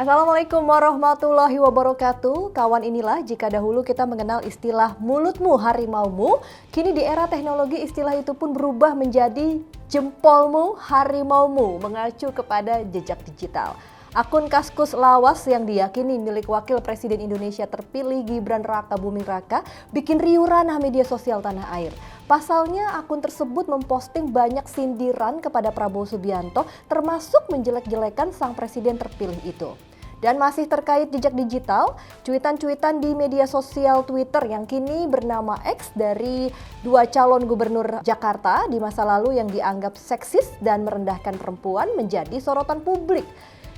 Assalamualaikum warahmatullahi wabarakatuh. Kawan, inilah jika dahulu kita mengenal istilah mulutmu harimaumu, kini di era teknologi istilah itu pun berubah menjadi jempolmu harimaumu, mengacu kepada jejak digital. Akun Kaskus Lawas yang diyakini milik Wakil Presiden Indonesia terpilih Gibran Raka Buming Raka bikin riuh ranah media sosial tanah air. Pasalnya akun tersebut memposting banyak sindiran kepada Prabowo Subianto, termasuk menjelek-jelekan sang presiden terpilih itu. Dan masih terkait jejak digital, cuitan-cuitan di media sosial Twitter yang kini bernama X dari dua calon gubernur Jakarta di masa lalu yang dianggap seksis dan merendahkan perempuan menjadi sorotan publik.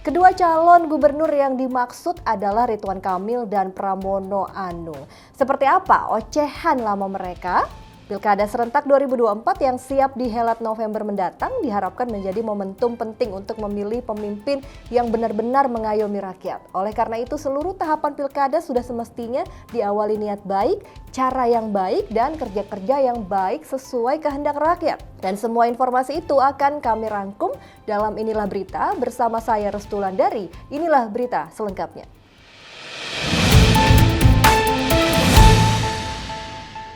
Kedua calon gubernur yang dimaksud adalah Ridwan Kamil dan Pramono Anung. Seperti apa ocehan lama mereka? Pilkada serentak 2024 yang siap dihelat November mendatang diharapkan menjadi momentum penting untuk memilih pemimpin yang benar-benar mengayomi rakyat. Oleh karena itu seluruh tahapan pilkada sudah semestinya diawali niat baik, cara yang baik, dan kerja-kerja yang baik sesuai kehendak rakyat. Dan semua informasi itu akan kami rangkum dalam Inilah Berita bersama saya Restulandari. Inilah berita selengkapnya.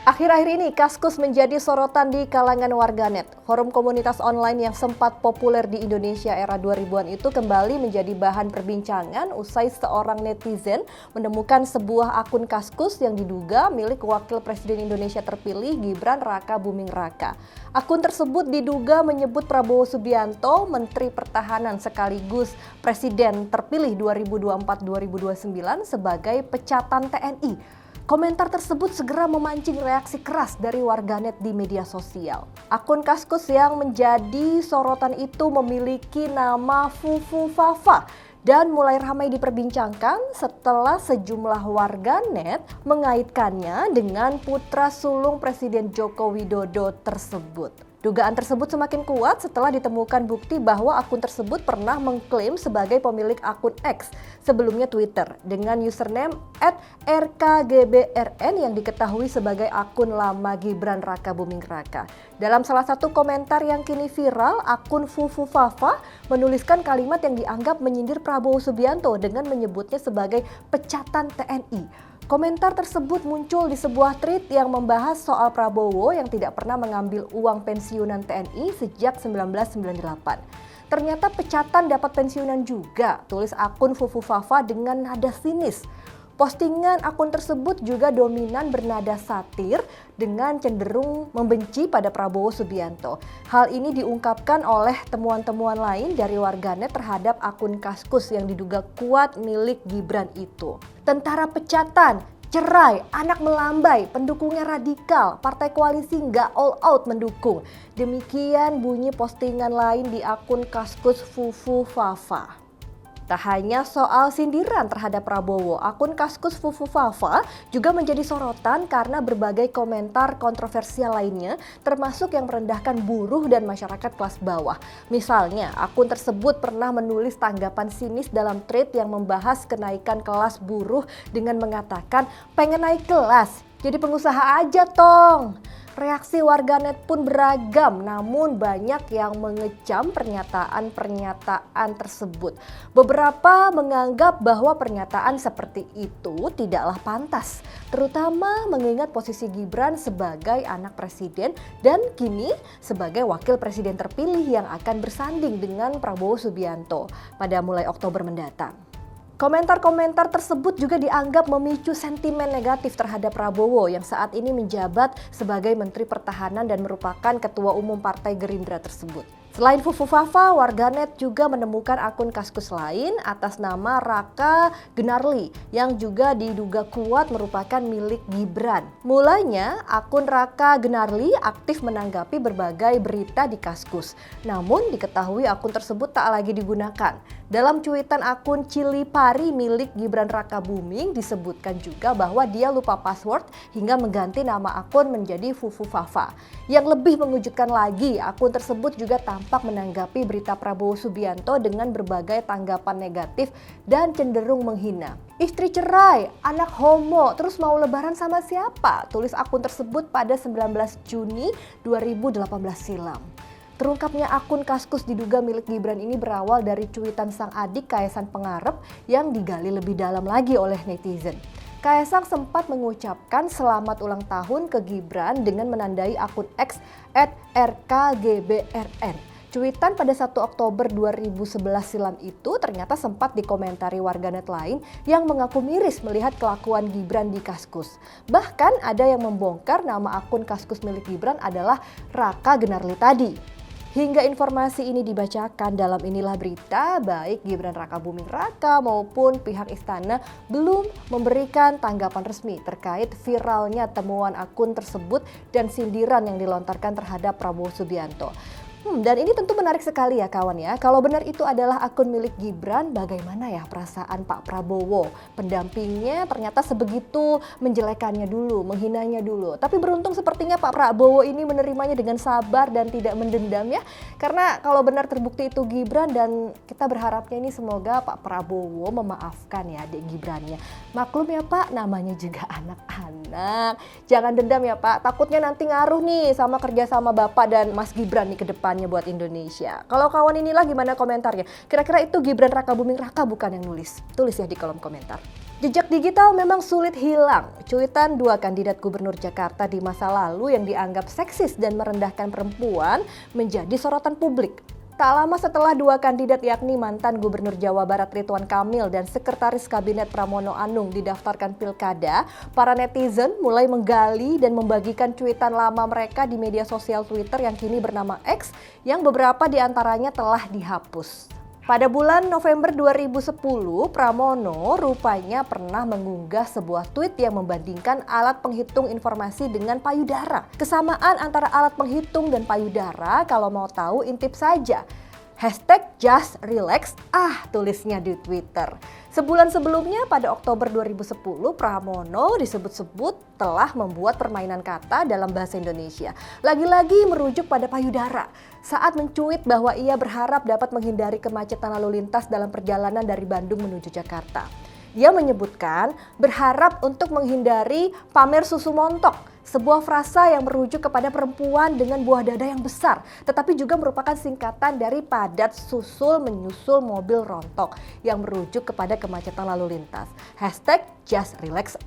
Akhir-akhir ini Kaskus menjadi sorotan di kalangan warganet. Forum komunitas online yang sempat populer di Indonesia era 2000-an itu kembali menjadi bahan perbincangan usai seorang netizen menemukan sebuah akun Kaskus yang diduga milik Wakil Presiden Indonesia terpilih Gibran Raka Buming Raka. Akun tersebut diduga menyebut Prabowo Subianto, Menteri Pertahanan sekaligus Presiden terpilih 2024-2029 sebagai pecatan TNI. Komentar tersebut segera memancing reaksi keras dari warganet di media sosial. Akun Kaskus yang menjadi sorotan itu memiliki nama Fufu Fafa dan mulai ramai diperbincangkan setelah sejumlah warganet mengaitkannya dengan putra sulung Presiden Joko Widodo tersebut. Dugaan tersebut semakin kuat setelah ditemukan bukti bahwa akun tersebut pernah mengklaim sebagai pemilik akun X, sebelumnya Twitter, dengan username @rkgbrn yang diketahui sebagai akun lama Gibran Raka Buming Raka. Dalam salah satu komentar yang kini viral, akun Fufu Fafa menuliskan kalimat yang dianggap menyindir Prabowo Subianto dengan menyebutnya sebagai pecatan TNI. Komentar tersebut muncul di sebuah tweet yang membahas soal Prabowo yang tidak pernah mengambil uang pensiunan TNI sejak 1998. Ternyata pecatan dapat pensiunan juga, tulis akun Fufu Fafa dengan nada sinis. Postingan akun tersebut juga dominan bernada satir dengan cenderung membenci pada Prabowo Subianto. Hal ini diungkapkan oleh temuan-temuan lain dari warganet terhadap akun Kaskus yang diduga kuat milik Gibran itu. Tentara pecatan, cerai, anak melambai, pendukungnya radikal, partai koalisi nggak all out mendukung. Demikian bunyi postingan lain di akun Kaskus Fufu Fafa. Tak hanya soal sindiran terhadap Prabowo, akun Kaskus Fufu Fafa juga menjadi sorotan karena berbagai komentar kontroversial lainnya, termasuk yang merendahkan buruh dan masyarakat kelas bawah. Misalnya, akun tersebut pernah menulis tanggapan sinis dalam thread yang membahas kenaikan kelas buruh dengan mengatakan, "Pengen naik kelas, jadi pengusaha aja tong." Reaksi warganet pun beragam, namun banyak yang mengecam pernyataan-pernyataan tersebut. Beberapa menganggap bahwa pernyataan seperti itu tidaklah pantas, terutama mengingat posisi Gibran sebagai anak presiden dan kini sebagai wakil presiden terpilih yang akan bersanding dengan Prabowo Subianto pada mulai Oktober mendatang. Komentar-komentar tersebut juga dianggap memicu sentimen negatif terhadap Prabowo yang saat ini menjabat sebagai Menteri Pertahanan dan merupakan Ketua Umum Partai Gerindra tersebut. Selain Fufu Fafa, warganet juga menemukan akun Kaskus lain atas nama Raka Gnarly yang juga diduga kuat merupakan milik Gibran. Mulanya, akun Raka Gnarly aktif menanggapi berbagai berita di Kaskus. Namun diketahui akun tersebut tak lagi digunakan. Dalam cuitan akun Cili Pari milik Gibran Raka Buming disebutkan juga bahwa dia lupa password hingga mengganti nama akun menjadi Fufu Fafa. Yang lebih mengejutkan lagi, akun tersebut juga tampak menanggapi berita Prabowo Subianto dengan berbagai tanggapan negatif dan cenderung menghina. Istri cerai, anak homo, terus mau lebaran sama siapa? Tulis akun tersebut pada 19 Juni 2018 silam. Terungkapnya akun Kaskus diduga milik Gibran ini berawal dari cuitan sang adik Kaisang Pangarep yang digali lebih dalam lagi oleh netizen. Kaisang sempat mengucapkan selamat ulang tahun ke Gibran dengan menandai akun X @rkgbrn. Cuitan pada 1 Oktober 2011 silam itu ternyata sempat dikomentari warganet lain yang mengaku miris melihat kelakuan Gibran di Kaskus. Bahkan ada yang membongkar nama akun Kaskus milik Gibran adalah Raka Gunarli tadi. Hingga informasi ini dibacakan dalam Inilah Berita, baik Gibran Raka Buming Raka maupun pihak istana belum memberikan tanggapan resmi terkait viralnya temuan akun tersebut dan sindiran yang dilontarkan terhadap Prabowo Subianto. Dan ini tentu menarik sekali ya kawan ya. Kalau benar itu adalah akun milik Gibran, bagaimana ya perasaan Pak Prabowo? Pendampingnya ternyata sebegitu menjelekannya dulu, menghinanya dulu. Tapi beruntung sepertinya Pak Prabowo ini menerimanya dengan sabar dan tidak mendendam ya. Karena kalau benar terbukti itu Gibran, dan kita berharapnya ini semoga Pak Prabowo memaafkan ya adik Gibrannya. Maklum ya Pak, namanya juga anak-anak. Jangan dendam ya Pak, takutnya nanti ngaruh nih sama kerjasama Bapak dan Mas Gibran nih ke depan buat Indonesia. Kalau kawan inilah gimana komentarnya? Kira-kira itu Gibran Raka Buming Raka bukan yang nulis? Tulis ya di kolom komentar. Jejak digital memang sulit hilang. Cuitan dua kandidat gubernur Jakarta di masa lalu yang dianggap seksis dan merendahkan perempuan menjadi sorotan publik. Tak lama setelah dua kandidat yakni mantan Gubernur Jawa Barat Ridwan Kamil dan Sekretaris Kabinet Pramono Anung didaftarkan pilkada, para netizen mulai menggali dan membagikan cuitan lama mereka di media sosial Twitter yang kini bernama X, yang beberapa diantaranya telah dihapus. Pada bulan November 2010, Pramono rupanya pernah mengunggah sebuah tweet yang membandingkan alat penghitung informasi dengan payudara. Kesamaan antara alat penghitung dan payudara, kalau mau tahu intip saja. #JustRelax, tulisnya di Twitter. Sebulan sebelumnya pada Oktober 2010, Pramono disebut-sebut telah membuat permainan kata dalam bahasa Indonesia. Lagi-lagi merujuk pada payudara saat mencuit bahwa ia berharap dapat menghindari kemacetan lalu lintas dalam perjalanan dari Bandung menuju Jakarta. Ia menyebutkan berharap untuk menghindari pamer susu montok, sebuah frasa yang merujuk kepada perempuan dengan buah dada yang besar, tetapi juga merupakan singkatan dari padat susul menyusul mobil rontok yang merujuk kepada kemacetan lalu lintas. #JustRelax.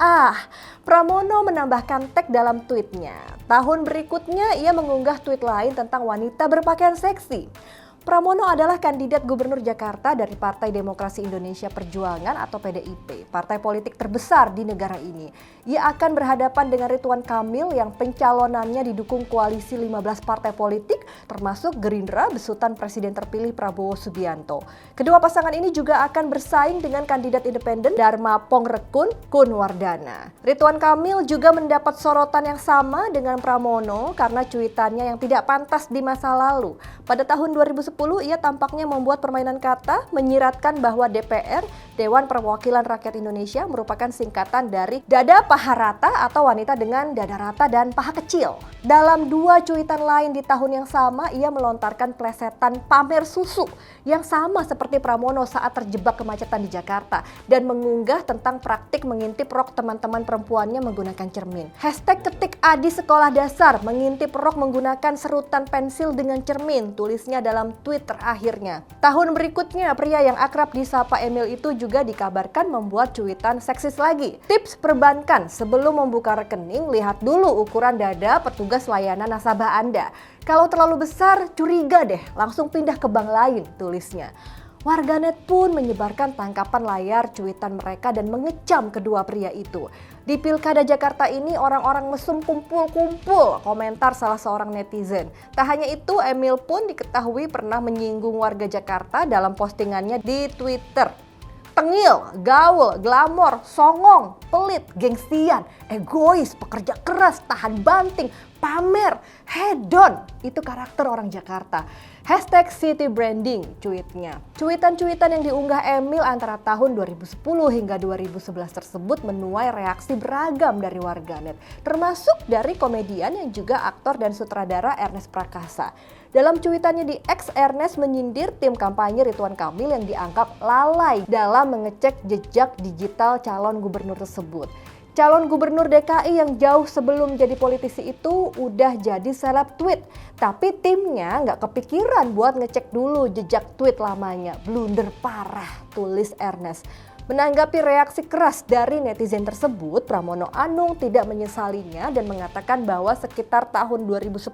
Pramono menambahkan tag dalam tweetnya. Tahun berikutnya ia mengunggah tweet lain tentang wanita berpakaian seksi. Pramono adalah kandidat gubernur Jakarta dari Partai Demokrasi Indonesia Perjuangan atau PDIP, partai politik terbesar di negara ini. Ia akan berhadapan dengan Ridwan Kamil yang pencalonannya didukung koalisi 15 partai politik termasuk Gerindra besutan Presiden terpilih Prabowo Subianto. Kedua pasangan ini juga akan bersaing dengan kandidat independen Dharma Pongrekun Kunwardana. Ridwan Kamil juga mendapat sorotan yang sama dengan Pramono karena cuitannya yang tidak pantas di masa lalu. Pada tahun 2010 ia tampaknya membuat permainan kata menyiratkan bahwa DPR, Dewan Perwakilan Rakyat Indonesia, merupakan singkatan dari dada paha rata atau wanita dengan dada rata dan paha kecil. Dalam dua cuitan lain di tahun yang sama, ia melontarkan plesetan pamer susu yang sama seperti Pramono saat terjebak kemacetan di Jakarta dan mengunggah tentang praktik mengintip rok teman-teman perempuannya menggunakan cermin. #ketik Adi sekolah dasar mengintip rok menggunakan serutan pensil dengan cermin, tulisnya dalam tweet terakhirnya. Tahun berikutnya, pria yang akrab disapa Emil itu juga dikabarkan membuat cuitan seksis lagi. Tips perbankan, sebelum membuka rekening, lihat dulu ukuran dada petugas layanan nasabah Anda. Kalau terlalu besar, curiga deh, langsung pindah ke bank lain, tulisnya. Warganet pun menyebarkan tangkapan layar cuitan mereka dan mengecam kedua pria itu. Di Pilkada Jakarta ini orang-orang mesum kumpul-kumpul, komentar salah seorang netizen. Tak hanya itu, Emil pun diketahui pernah menyinggung warga Jakarta dalam postingannya di Twitter. Tengil, gaul, glamor, songong, pelit, gengsian, egois, pekerja keras, tahan banting, pamer, hedon. Itu karakter orang Jakarta. #citybranding cuitnya. Cuitan-cuitan yang diunggah Emil antara tahun 2010 hingga 2011 tersebut menuai reaksi beragam dari warganet, termasuk dari komedian yang juga aktor dan sutradara Ernest Prakasa. Dalam cuitannya di X, Ernest menyindir tim kampanye Ridwan Kamil yang dianggap lalai dalam mengecek jejak digital calon gubernur tersebut. Calon gubernur DKI yang jauh sebelum jadi politisi itu udah jadi seleb tweet. Tapi timnya nggak kepikiran buat ngecek dulu jejak tweet lamanya. Blunder parah, tulis Ernest. Menanggapi reaksi keras dari netizen tersebut, Pramono Anung tidak menyesalinya dan mengatakan bahwa sekitar tahun 2010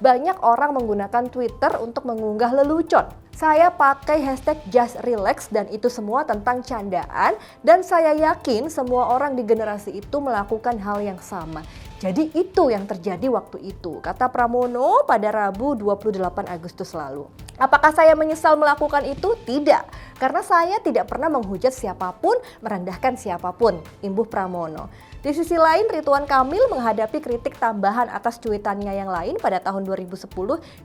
banyak orang menggunakan Twitter untuk mengunggah lelucon. Saya pakai hashtag just relax dan itu semua tentang candaan dan saya yakin semua orang di generasi itu melakukan hal yang sama. Jadi itu yang terjadi waktu itu, kata Pramono pada Rabu 28 Agustus lalu. Apakah saya menyesal melakukan itu? Tidak, karena saya tidak pernah menghujat siapapun, merendahkan siapapun, imbuh Pramono. Di sisi lain, Ridwan Kamil menghadapi kritik tambahan atas cuitannya yang lain pada tahun 2010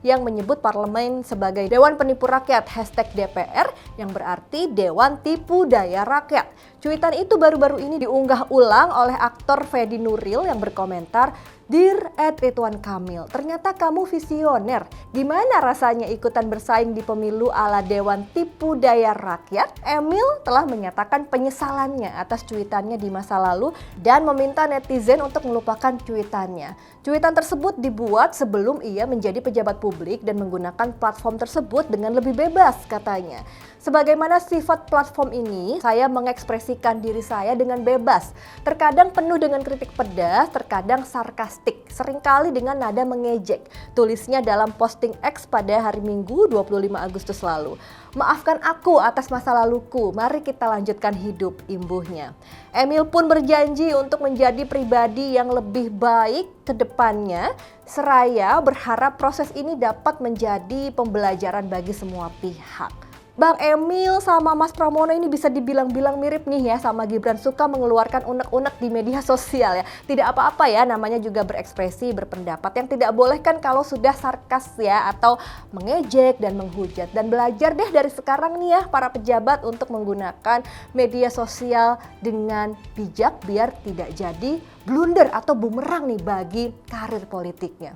yang menyebut parlemen sebagai Dewan Penipu Rakyat #DPR yang berarti Dewan Tipu Daya Rakyat. Cuitan itu baru-baru ini diunggah ulang oleh aktor Fedi Nuril yang berkomentar, "Dear Ridwan Kamil, ternyata kamu visioner. Gimana rasanya ikutan bersaing di pemilu ala Dewan Tipu Daya Rakyat?" Emil telah menyatakan penyesalannya atas cuitannya di masa lalu dan meminta netizen untuk melupakan cuitannya. Cuitan tersebut dibuat sebelum ia menjadi pejabat publik dan menggunakan platform tersebut dengan lebih bebas, katanya. Sebagaimana sifat platform ini, saya mengekspresikan diri saya dengan bebas. Terkadang penuh dengan kritik pedas, terkadang sarkastik, seringkali dengan nada mengejek. Tulisnya dalam posting X pada hari Minggu 25 Agustus lalu. "Maafkan aku atas masa laluku, mari kita lanjutkan hidup," imbuhnya. Emil pun berjanji untuk menjadi pribadi yang lebih baik ke depannya, seraya berharap proses ini dapat menjadi pembelajaran bagi semua pihak. Bang Emil sama Mas Pramono ini bisa dibilang-bilang mirip nih ya sama Gibran, suka mengeluarkan unek-unek di media sosial ya. Tidak apa-apa ya, namanya juga berekspresi, berpendapat. Yang tidak boleh kan kalau sudah sarkas ya atau mengejek dan menghujat. Dan belajar deh dari sekarang nih ya para pejabat untuk menggunakan media sosial dengan bijak biar tidak jadi blunder atau bumerang nih bagi karir politiknya.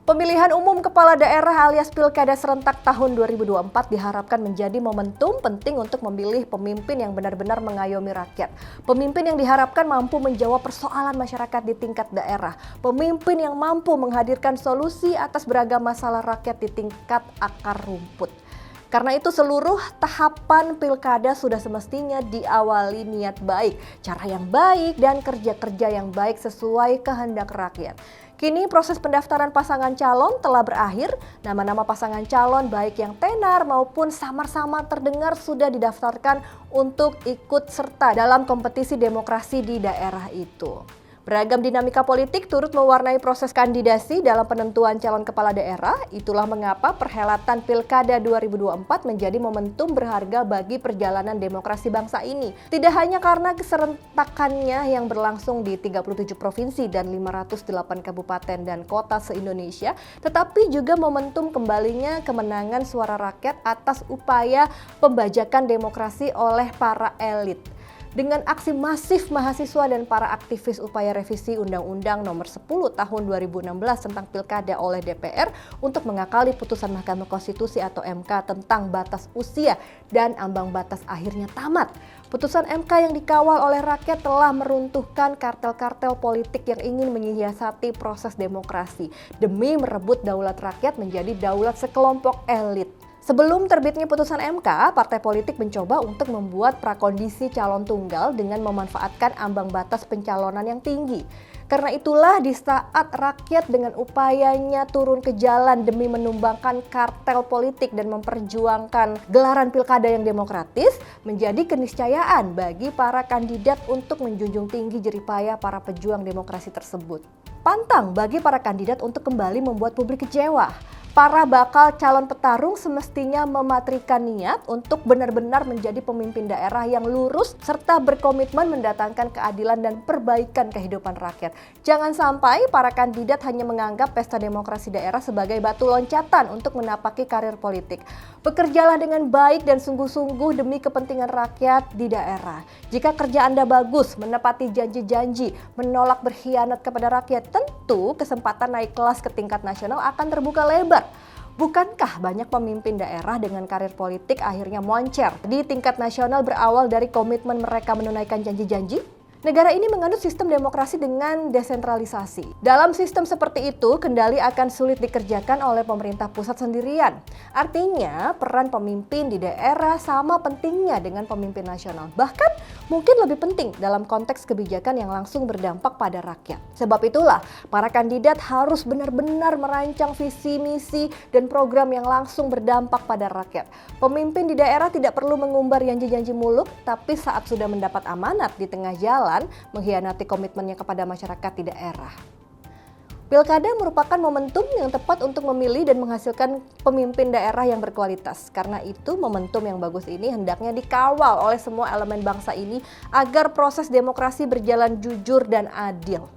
Pemilihan umum kepala daerah alias pilkada serentak tahun 2024 diharapkan menjadi momentum penting untuk memilih pemimpin yang benar-benar mengayomi rakyat. Pemimpin yang diharapkan mampu menjawab persoalan masyarakat di tingkat daerah. Pemimpin yang mampu menghadirkan solusi atas beragam masalah rakyat di tingkat akar rumput. Karena itu seluruh tahapan pilkada sudah semestinya diawali niat baik, cara yang baik dan kerja-kerja yang baik sesuai kehendak rakyat. Kini proses pendaftaran pasangan calon telah berakhir. Nama-nama pasangan calon baik yang tenar maupun samar-samar terdengar sudah didaftarkan untuk ikut serta dalam kompetisi demokrasi di daerah itu. Beragam dinamika politik turut mewarnai proses kandidasi dalam penentuan calon kepala daerah. Itulah mengapa perhelatan Pilkada 2024 menjadi momentum berharga bagi perjalanan demokrasi bangsa ini. Tidak hanya karena keserentakannya yang berlangsung di 37 provinsi dan 508 kabupaten dan kota se-Indonesia, tetapi juga momentum kembalinya kemenangan suara rakyat atas upaya pembajakan demokrasi oleh para elit. Dengan aksi masif mahasiswa dan para aktivis upaya revisi Undang-Undang Nomor 10 Tahun 2016 tentang Pilkada oleh DPR untuk mengakali putusan Mahkamah Konstitusi atau MK tentang batas usia dan ambang batas akhirnya tamat. Putusan MK yang dikawal oleh rakyat telah meruntuhkan kartel-kartel politik yang ingin menyiasati proses demokrasi demi merebut daulat rakyat menjadi daulat sekelompok elit. Sebelum terbitnya putusan MK, partai politik mencoba untuk membuat prakondisi calon tunggal dengan memanfaatkan ambang batas pencalonan yang tinggi. Karena itulah di saat rakyat dengan upayanya turun ke jalan demi menumbangkan kartel politik dan memperjuangkan gelaran pilkada yang demokratis, menjadi keniscayaan bagi para kandidat untuk menjunjung tinggi jeripaya para pejuang demokrasi tersebut. Pantang bagi para kandidat untuk kembali membuat publik kecewa. Para bakal calon petarung semestinya mematrikan niat untuk benar-benar menjadi pemimpin daerah yang lurus serta berkomitmen mendatangkan keadilan dan perbaikan kehidupan rakyat. Jangan sampai para kandidat hanya menganggap pesta demokrasi daerah sebagai batu loncatan untuk menapaki karir politik. Bekerjalah dengan baik dan sungguh-sungguh demi kepentingan rakyat di daerah. Jika kerja Anda bagus, menepati janji-janji, menolak berkhianat kepada rakyat, tentu kesempatan naik kelas ke tingkat nasional akan terbuka lebar. Bukankah banyak pemimpin daerah dengan karir politik akhirnya moncer di tingkat nasional berawal dari komitmen mereka menunaikan janji-janji? Negara ini menganut sistem demokrasi dengan desentralisasi. Dalam sistem seperti itu, kendali akan sulit dikerjakan oleh pemerintah pusat sendirian. Artinya, peran pemimpin di daerah sama pentingnya dengan pemimpin nasional. Bahkan mungkin lebih penting dalam konteks kebijakan yang langsung berdampak pada rakyat. Sebab itulah, para kandidat harus benar-benar merancang visi, misi, dan program yang langsung berdampak pada rakyat. Pemimpin di daerah tidak perlu mengumbar janji-janji muluk, tapi saat sudah mendapat amanat di tengah jalan, mengkhianati komitmennya kepada masyarakat di daerah. Pilkada merupakan momentum yang tepat untuk memilih dan menghasilkan pemimpin daerah yang berkualitas. Karena itu, momentum yang bagus ini hendaknya dikawal oleh semua elemen bangsa ini agar proses demokrasi berjalan jujur dan adil.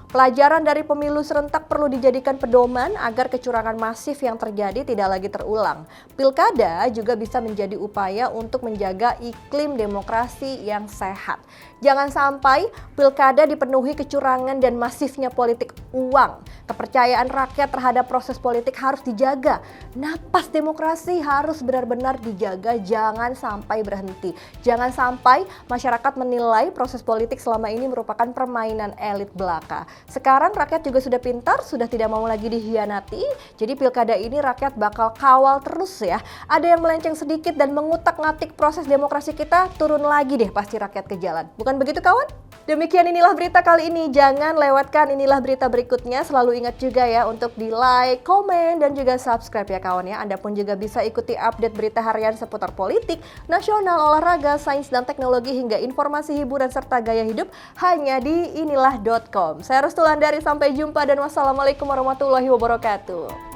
Pelajaran dari pemilu serentak perlu dijadikan pedoman agar kecurangan masif yang terjadi tidak lagi terulang. Pilkada juga bisa menjadi upaya untuk menjaga iklim demokrasi yang sehat. Jangan sampai pilkada dipenuhi kecurangan dan masifnya politik uang. Kepercayaan rakyat terhadap proses politik harus dijaga. Napas demokrasi harus benar-benar dijaga, jangan sampai berhenti. Jangan sampai masyarakat menilai proses politik selama ini merupakan permainan elit belaka. Sekarang rakyat juga sudah pintar, sudah tidak mau lagi dihianati. Jadi pilkada ini rakyat bakal kawal terus ya. Ada yang melenceng sedikit dan mengutak-ngatik proses demokrasi kita, turun lagi deh pasti rakyat ke jalan. Bukan begitu kawan? Demikian inilah berita kali ini. Jangan lewatkan inilah berita berikutnya. Selalu ingat juga ya untuk di like, komen, dan juga subscribe ya kawan ya. Anda pun juga bisa ikuti update berita harian seputar politik, nasional, olahraga, sains dan teknologi hingga informasi hiburan serta gaya hidup hanya di inilah.com. Saya Restu Landari, sampai jumpa dan wassalamualaikum warahmatullahi wabarakatuh.